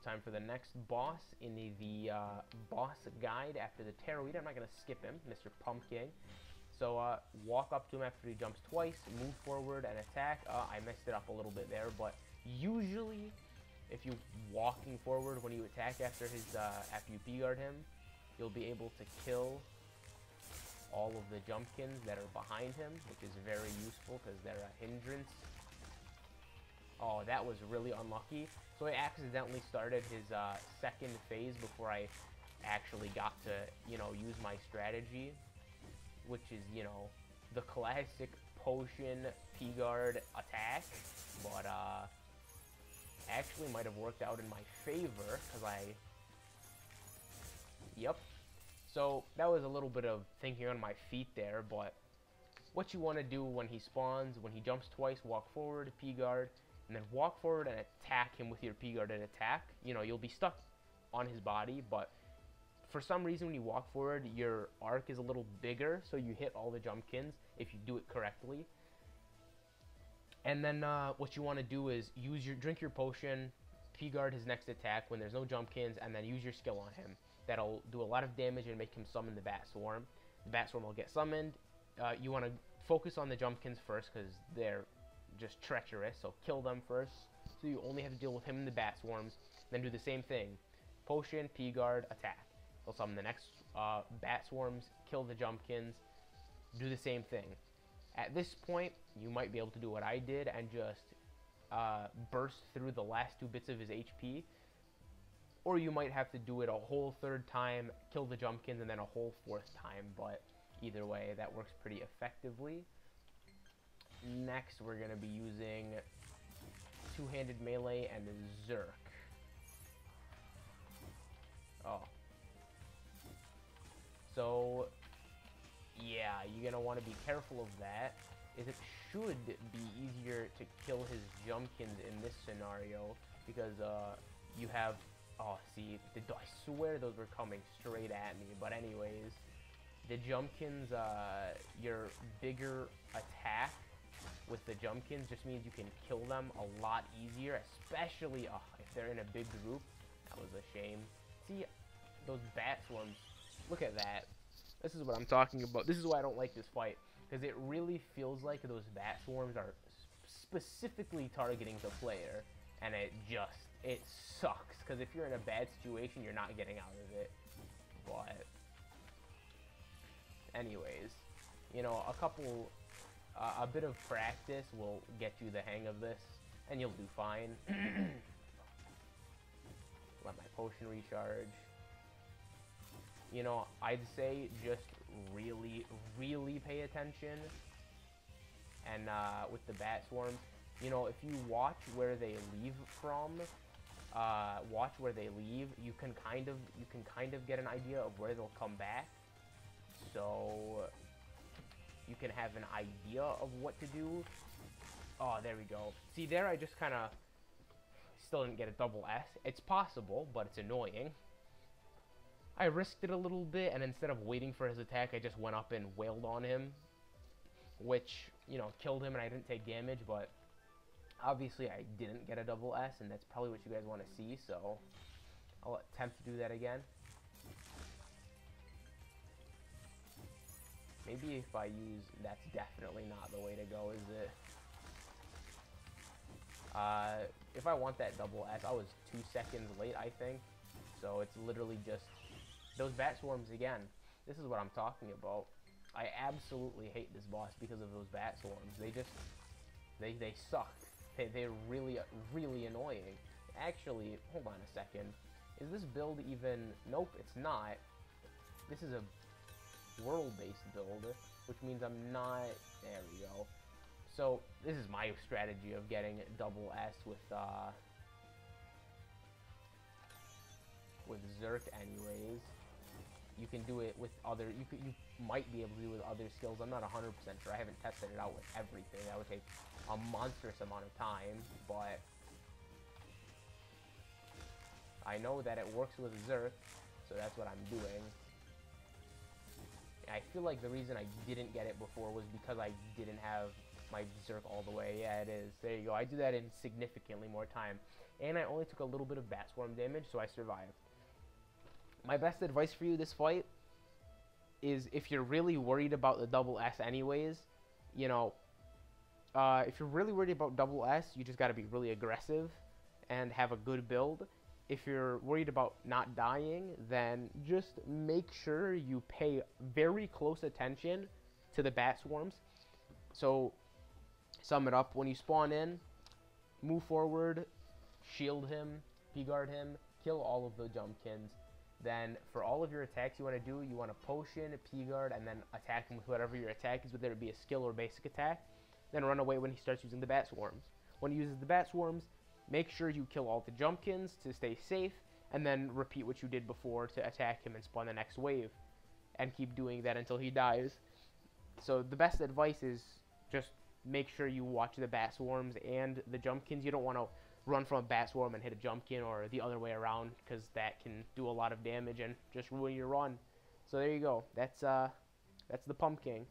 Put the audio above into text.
time for the next boss in the boss guide after the Terroid. I'm not going to skip him, Mr. Pumpking. So walk up to him after he jumps twice, move forward and attack. I messed it up a little bit there, but usually if you're walking forward when you attack after after you P-guard him, you'll be able to kill all of the jumpkins that are behind him, which is very useful because they're a hindrance. Oh, that was really unlucky. So I accidentally started his second phase before I actually got to, use my strategy, which is, the classic potion P-guard attack, but actually might have worked out in my favor because Yep. So that was a little bit of thinking on my feet there, but what you want to do when he spawns, when he jumps twice, walk forward, P-guard, and then walk forward and attack him with your P-guard and attack. You'll be stuck on his body, but for some reason when you walk forward, your arc is a little bigger, so you hit all the jumpkins if you do it correctly. And then what you want to do is drink your potion, P-guard his next attack when there's no jumpkins, and then use your skill on him. That'll do a lot of damage and make him summon the Bat Swarm. The Bat Swarm will get summoned. You want to focus on the jumpkins first because they're just treacherous, so kill them first. So you only have to deal with him and the Bat Swarms. Then do the same thing. Potion, P-guard, attack. They'll summon the next Bat Swarms, kill the jumpkins, do the same thing. At this point, you might be able to do what I did and just burst through the last 2 bits of his HP. Or you might have to do it a whole 3rd time, kill the jumpkins, and then a whole 4th time. But either way, that works pretty effectively. Next, we're going to be using two-handed melee and Zerk. Oh. So, yeah, you're going to want to be careful of that. It should be easier to kill his jumpkins in this scenario because you have... Oh, see, I swear those were coming straight at me. But anyways, the jumpkins, your bigger attack with the jumpkins just means you can kill them a lot easier, especially if they're in a big group. That was a shame. See, those Bat Swarms, look at that. This is what I'm talking about. This is why I don't like this fight, because it really feels like those Bat Swarms are specifically targeting the player, and it sucks, because if you're in a bad situation, you're not getting out of it. But anyways, a bit of practice will get you the hang of this, and you'll do fine. Let my potion recharge. I'd say just really, really pay attention. And with the Bat Swarms, if you watch where they leave from, you can kind of get an idea of where they'll come back. So you can have an idea of what to do. Oh, there we go. See, there I just kind of still didn't get a double S. It's possible, but it's annoying. I risked it a little bit, and instead of waiting for his attack, I just went up and wailed on him, which, killed him, and I didn't take damage, but obviously I didn't get a double S, and that's probably what you guys want to see, so I'll attempt to do that again. Maybe if I use... That's definitely not the way to go, is it? If I want that double S, I was 2 seconds late, I think. So it's literally just... Those Bat Swarms, again, this is what I'm talking about. I absolutely hate this boss because of those Bat Swarms. They just... They suck. They're really, really annoying. Actually, hold on a second. Is this build even... Nope, it's not. This is a world-based build, which means I'm not... There we go. So, this is my strategy of getting double S with Zerk anyways. You can do it with other... You might be able to do it with other skills. I'm not 100% sure. I haven't tested it out with everything. That would take a monstrous amount of time, but I know that it works with Zerk, so that's what I'm doing. I feel like the reason I didn't get it before was because I didn't have my Berserk all the way. Yeah, it is. There you go. I do that in significantly more time. And I only took a little bit of Bat Swarm damage, so I survived. My best advice for you this fight is, if you're really worried about the double S anyways, you know, if you're really worried about double S, you just got to be really aggressive and have a good build. If you're worried about not dying, then just make sure you pay very close attention to the Bat Swarms. So, sum it up, when you spawn in, move forward, shield him, P-guard him, kill all of the Jumpkins. Then, for all of your attacks you want to do, you want to potion, P-guard, and then attack him with whatever your attack is, whether it be a skill or basic attack. Then run away when he starts using the Bat Swarms. When he uses the Bat Swarms, make sure you kill all the Jumpkins to stay safe, and then repeat what you did before to attack him and spawn the next wave. And keep doing that until he dies. So the best advice is just make sure you watch the Bat Swarms and the Jumpkins. You don't want to run from a Bat Swarm and hit a Jumpkin, or the other way around, because that can do a lot of damage and just ruin your run. So there you go. That's the Pumpking.